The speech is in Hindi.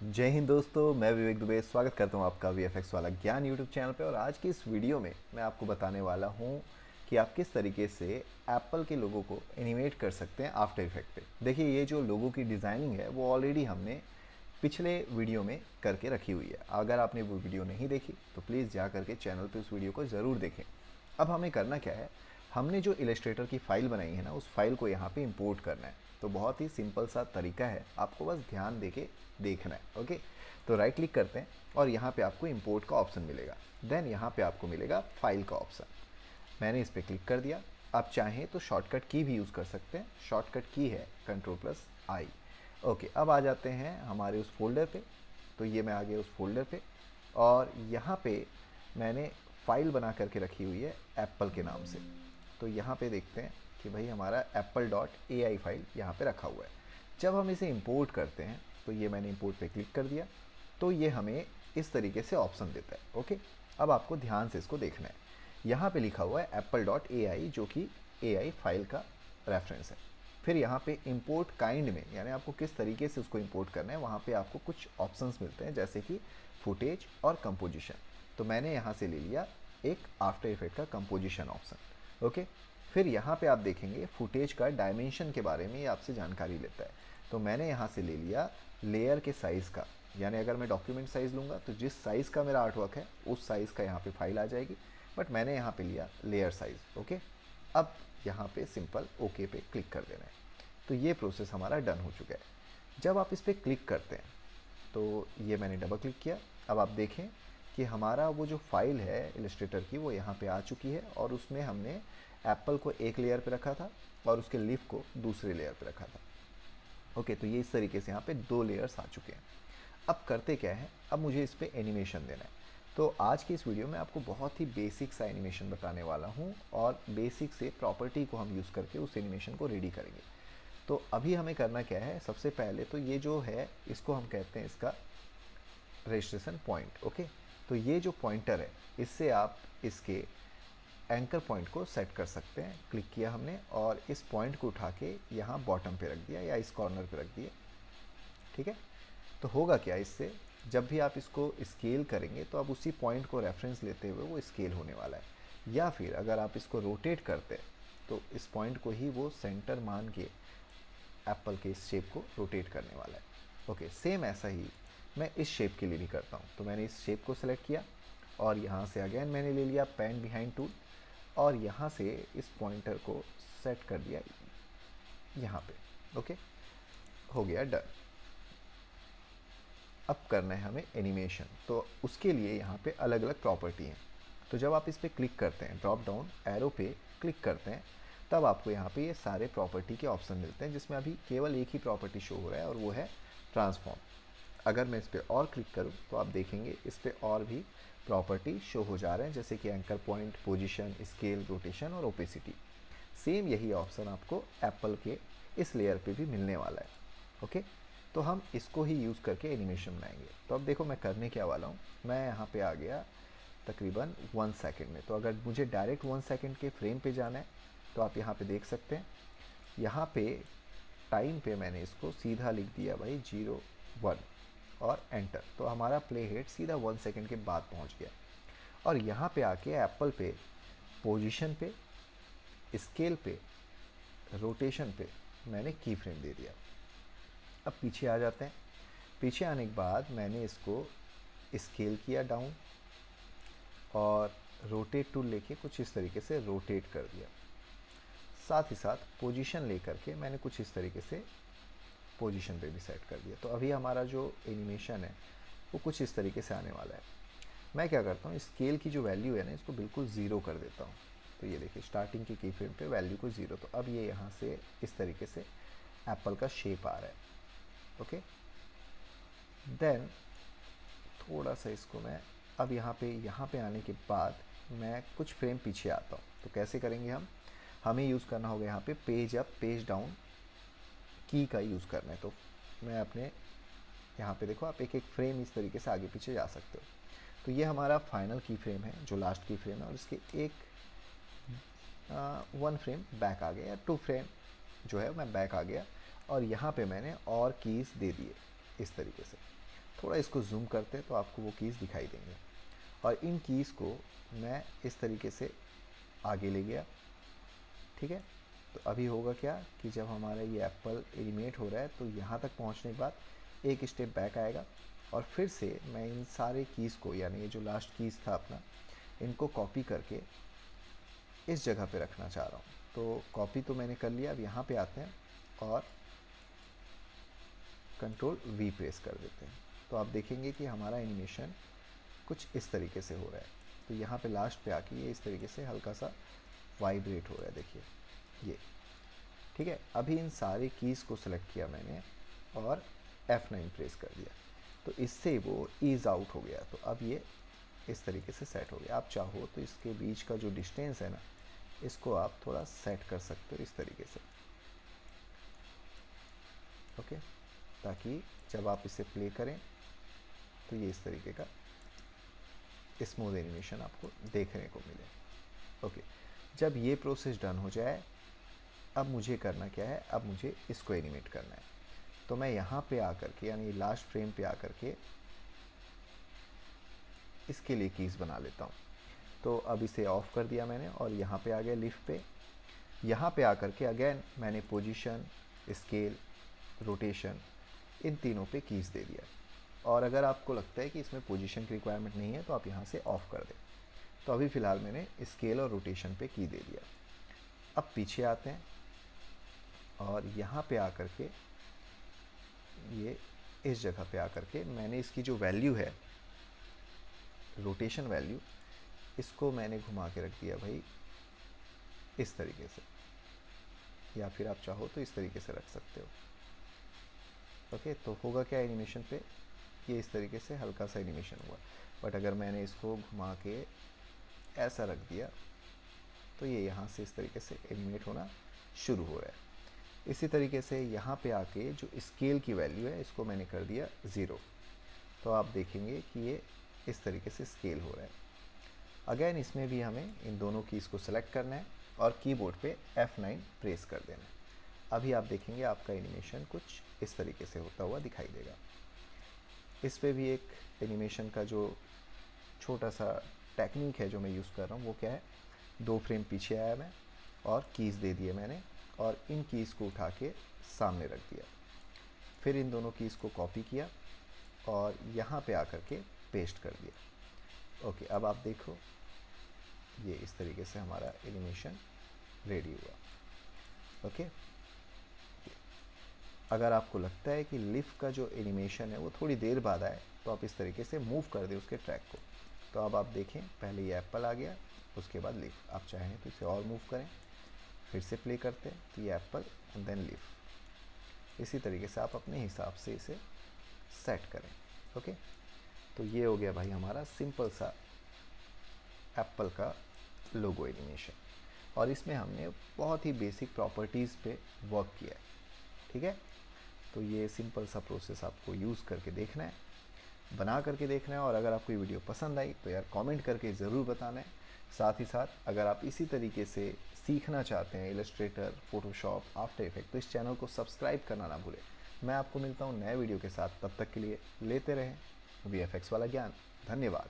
जय हिंद दोस्तों, मैं विवेक दुबे स्वागत करता हूं आपका वीएफएक्स वाला ज्ञान यूट्यूब चैनल पे। और आज की इस वीडियो में मैं आपको बताने वाला हूं कि आप किस तरीके से एप्पल के लोगों को एनिमेट कर सकते हैं आफ्टर इफेक्ट पे। देखिए, ये जो लोगों की डिज़ाइनिंग है वो ऑलरेडी हमने पिछले वीडियो में करके रखी हुई है। अगर आपने वो वीडियो नहीं देखी तो प्लीज़ जा करके चैनल पे उस वीडियो को ज़रूर देखें। अब हमें करना क्या है, हमने जो इलस्ट्रेटर की फ़ाइल बनाई है ना, उस फाइल को यहाँ पे इंपोर्ट करना है। तो बहुत ही सिंपल सा तरीका है, आपको बस ध्यान दे के देखना है। ओके, तो राइट क्लिक करते हैं और यहाँ पे आपको इंपोर्ट का ऑप्शन मिलेगा। देन यहाँ पे आपको मिलेगा फाइल का ऑप्शन। मैंने इस पर क्लिक कर दिया। आप चाहें तो शॉर्टकट की भी यूज़ कर सकते हैं। शॉर्टकट की है Ctrl+I। ओके, अब आ जाते हैं हमारे उस फोल्डर पे। तो ये मैं आ गया उस फोल्डर पे और यहाँ पे मैंने फ़ाइल बना करके रखी हुई है एप्पल के नाम से। तो यहाँ पे देखते हैं कि भाई हमारा apple.ai फाइल यहाँ पे रखा हुआ है। जब हम इसे इंपोर्ट करते हैं तो ये मैंने इंपोर्ट पे क्लिक कर दिया, तो ये हमें इस तरीके से ऑप्शन देता है। ओके, अब आपको ध्यान से इसको देखना है। यहाँ पे लिखा हुआ है apple.ai, जो कि AI फाइल का रेफरेंस है। फिर यहाँ पे इंपोर्ट काइंड में, यानी आपको किस तरीके से उसको इंपोर्ट करना है, वहाँ पे आपको कुछ ऑप्शंस मिलते हैं, जैसे कि फुटेज और कंपोजिशन। तो मैंने यहाँ से ले लिया एक आफ्टर इफेक्ट का कंपोजिशन ऑप्शन। ओके, फिर यहाँ पे आप देखेंगे फुटेज का डायमेंशन के बारे में ये आपसे जानकारी लेता है। तो मैंने यहाँ से ले लिया लेयर के साइज़ का, यानी अगर मैं डॉक्यूमेंट साइज़ लूँगा तो जिस साइज़ का मेरा आर्टवर्क है उस साइज़ का यहाँ पे फाइल आ जाएगी, बट मैंने यहाँ पे लिया लेयर साइज़। ओके, अब यहाँ पे सिंपल ओके पे क्लिक कर देना है। तो ये प्रोसेस हमारा डन हो चुका है। जब आप इस पर क्लिक करते हैं तो ये मैंने डबल क्लिक किया। अब आप देखें कि हमारा वो जो फाइल है इलस्ट्रेटर की, वो यहाँ पे आ चुकी है और उसमें हमने एप्पल को एक लेयर पे रखा था और उसके लीफ को दूसरे लेयर पे रखा था। ओके, तो ये इस तरीके से यहाँ पे दो लेयर्स आ चुके हैं। अब करते क्या है, अब मुझे इस पर एनिमेशन देना है। तो आज की इस वीडियो में आपको बहुत ही बेसिक सा एनिमेशन बताने वाला हूँ और बेसिक से प्रॉपर्टी को हम यूज़ करके उस एनिमेशन को रेडी करेंगे। तो अभी हमें करना क्या है, सबसे पहले तो ये जो है इसको हम कहते हैं इसका रजिस्ट्रेशन पॉइंट। ओके, तो ये जो पॉइंटर है इससे आप इसके एंकर पॉइंट को सेट कर सकते हैं। क्लिक किया हमने और इस पॉइंट को उठा के यहाँ बॉटम पे रख दिया या इस कॉर्नर पे रख दिया। ठीक है, तो होगा क्या इससे, जब भी आप इसको स्केल करेंगे तो अब उसी पॉइंट को रेफरेंस लेते हुए वो स्केल होने वाला है। या फिर अगर आप इसको रोटेट करते हैं तो इस पॉइंट को ही वो सेंटर मान के एप्पल के इस शेप को रोटेट करने वाला है। ओके, सेम ऐसा ही मैं इस शेप के लिए भी करता हूँ। तो मैंने इस शेप को सिलेक्ट किया और यहाँ से अगेन मैंने ले लिया पेन बिहाइंड टूल और यहाँ से इस पॉइंटर को सेट कर दिया यहाँ पे। ओके, हो गया डन। अब करना है हमें एनिमेशन, तो उसके लिए यहाँ पे अलग अलग प्रॉपर्टी हैं। तो जब आप इस पर क्लिक करते हैं, ड्रॉप डाउन एरो पे क्लिक करते हैं, तब आपको यहाँ पे ये सारे प्रॉपर्टी के ऑप्शन मिलते हैं, जिसमें अभी केवल एक ही प्रॉपर्टी शो हो रहा है और वो है ट्रांसफॉर्म। अगर मैं इस पर और क्लिक करूँ तो आप देखेंगे इस पर और भी प्रॉपर्टी शो हो जा रहे हैं, जैसे कि anchor point, position, scale, rotation और ओपेसिटी। सेम यही ऑप्शन आपको एप्पल के इस लेयर पे भी मिलने वाला है। ओके, तो हम इसको ही यूज़ करके एनिमेशन बनाएंगे। तो अब देखो मैं करने क्या वाला हूँ, मैं यहाँ पे आ गया तकरीबन 1 सेकेंड में। तो अगर मुझे डायरेक्ट 1 सेकेंड के फ्रेम पे जाना है तो आप यहाँ पे देख सकते हैं, यहाँ पे टाइम पे मैंने इसको सीधा लिख दिया भाई 0 1 और एंटर। तो हमारा प्ले हेड सीधा 1 सेकेंड के बाद पहुँच गया। और यहाँ पे आके एप्पल पे पोजीशन पे, स्केल पे, रोटेशन पे मैंने की फ्रेम दे दिया। अब पीछे आ जाते हैं। पीछे आने के बाद मैंने इसको स्केल किया डाउन और रोटेट टूल लेके कुछ इस तरीके से रोटेट कर दिया। साथ ही साथ पोजीशन लेकर के मैंने कुछ इस तरीके से पोजीशन पे भी सेट कर दिया। तो अभी हमारा जो एनिमेशन है वो कुछ इस तरीके से आने वाला है। मैं क्या करता हूँ, स्केल की जो वैल्यू है ना, इसको बिल्कुल ज़ीरो कर देता हूँ। तो ये देखिए स्टार्टिंग की फ्रेम पे वैल्यू को ज़ीरो। तो अब ये यहाँ से इस तरीके से एप्पल का शेप आ रहा है। ओके, देन थोड़ा सा इसको मैं अब यहाँ पे आने के बाद मैं कुछ फ्रेम पीछे आता हूँ। तो कैसे करेंगे हम, हमें यूज़ करना होगा यहाँ पे पेज अप पेज डाउन की का यूज़ करना है। तो मैं अपने यहाँ पे देखो, आप एक एक फ्रेम इस तरीके से आगे पीछे जा सकते हो। तो ये हमारा फाइनल की फ्रेम है, जो लास्ट की फ्रेम है, और इसके एक 1 फ्रेम बैक आ गया या 2 फ्रेम जो है मैं बैक आ गया। और यहाँ पे मैंने और कीज़ दे दिए इस तरीके से। थोड़ा इसको जूम करते हैं तो आपको वो कीज़ दिखाई देंगे। और इन कीज़ को मैं इस तरीके से आगे ले गया, ठीक है। तो अभी होगा क्या कि जब हमारा ये एप्पल एनिमेट हो रहा है तो यहाँ तक पहुँचने के बाद एक स्टेप बैक आएगा और फिर से मैं इन सारे कीज़ को, यानी ये जो लास्ट कीज़ था अपना, इनको कॉपी करके इस जगह पे रखना चाह रहा हूँ। तो कॉपी तो मैंने कर लिया। अब यहाँ पे आते हैं और कंट्रोल V प्रेस कर देते हैं तो आप देखेंगे कि हमारा एनिमेशन कुछ इस तरीके से हो रहा है। तो यहाँ पे लास्ट पे आके ये इस तरीके से हल्का सा वाइब्रेट हो रहा है, देखिए ये, ठीक है। अभी इन सारी कीज़ को सिलेक्ट किया मैंने और F9 प्रेस कर दिया तो इससे वो ईज़ आउट हो गया। तो अब ये इस तरीके से सेट हो गया। आप चाहो तो इसके बीच का जो डिस्टेंस है ना, इसको आप थोड़ा सेट कर सकते हो इस तरीके से, ओके, ताकि जब आप इसे प्ले करें तो ये इस तरीके का स्मूथ एनिमेशन आपको देखने को मिले, ओके। जब ये प्रोसेस डन हो जाए, अब मुझे करना क्या है, अब मुझे इसको एनिमेट करना है। तो मैं यहाँ पे आकर के, यानी लास्ट फ्रेम पे आकर के इसके लिए कीज़ बना लेता हूँ। तो अब इसे ऑफ कर दिया मैंने और यहाँ पे आ गया लिफ्ट पे। यहाँ पे आकर के अगेन मैंने पोजीशन, स्केल, रोटेशन, इन तीनों पे कीज़ दे दिया। और अगर आपको लगता है कि इसमें पोजीशन की रिक्वायरमेंट नहीं है तो आप यहाँ से ऑफ़ कर दें। तो अभी फ़िलहाल मैंने स्केल और रोटेशन पे की दे दिया। अब पीछे आते हैं और यहाँ पे आकर के ये इस जगह पे आकर के मैंने इसकी जो वैल्यू है, रोटेशन वैल्यू, इसको मैंने घुमा के रख दिया भाई इस तरीके से, या फिर आप चाहो तो इस तरीके से रख सकते हो, ओके। तो होगा क्या एनिमेशन पे, ये इस तरीके से हल्का सा एनिमेशन हुआ। बट अगर मैंने इसको घुमा के ऐसा रख दिया तो ये यहाँ से इस तरीके से एनिमेट होना शुरू हो रहा है। इसी तरीके से यहाँ पे आके जो स्केल की वैल्यू है इसको मैंने कर दिया 0। तो आप देखेंगे कि ये इस तरीके से स्केल हो रहा है। अगेन इसमें भी हमें इन दोनों कीज़ को सेलेक्ट करना है और कीबोर्ड पे F9 प्रेस कर देना है। अभी आप देखेंगे आपका एनिमेशन कुछ इस तरीके से होता हुआ दिखाई देगा। इस पे भी एक एनिमेशन का जो छोटा सा टेक्निक है जो मैं यूज़ कर रहा हूँ वो क्या है, 2 फ्रेम पीछे आया मैं और कीज़ दे दिए मैंने और इन कीज़ को उठा के सामने रख दिया। फिर इन दोनों कीज़ को कॉपी किया और यहाँ पे आकर के पेस्ट कर दिया, ओके। अब आप देखो ये इस तरीके से हमारा एनिमेशन रेडी हुआ, ओके। अगर आपको लगता है कि लिफ्ट का जो एनिमेशन है वो थोड़ी देर बाद आए तो आप इस तरीके से मूव कर दें उसके ट्रैक को। तो अब आप देखें, पहले ये एप्पल आ गया, उसके बाद लिफ्ट। आप चाहें तो इसे और मूव करें, फिर से प्ले करते हैं तो ये एप्पल एंड देन लिफ्ट। इसी तरीके से आप अपने हिसाब से इसे सेट करें, ओके। तो ये हो गया भाई हमारा सिंपल सा एप्पल का लोगो एनिमेशन और इसमें हमने बहुत ही बेसिक प्रॉपर्टीज़ पे वर्क किया है, ठीक है। तो ये सिंपल सा प्रोसेस आपको यूज़ करके देखना है, बना करके देखना है। और अगर आपको ये वीडियो पसंद आई तो यार कमेंट करके ज़रूर बताना है। साथ ही साथ अगर आप इसी तरीके से सीखना चाहते हैं इलस्ट्रेटर, फोटोशॉप, आफ्टर इफेक्ट, तो इस चैनल को सब्सक्राइब करना ना भूलें। मैं आपको मिलता हूँ नए वीडियो के साथ, तब तक के लिए लेते रहें VFX वाला ज्ञान। धन्यवाद।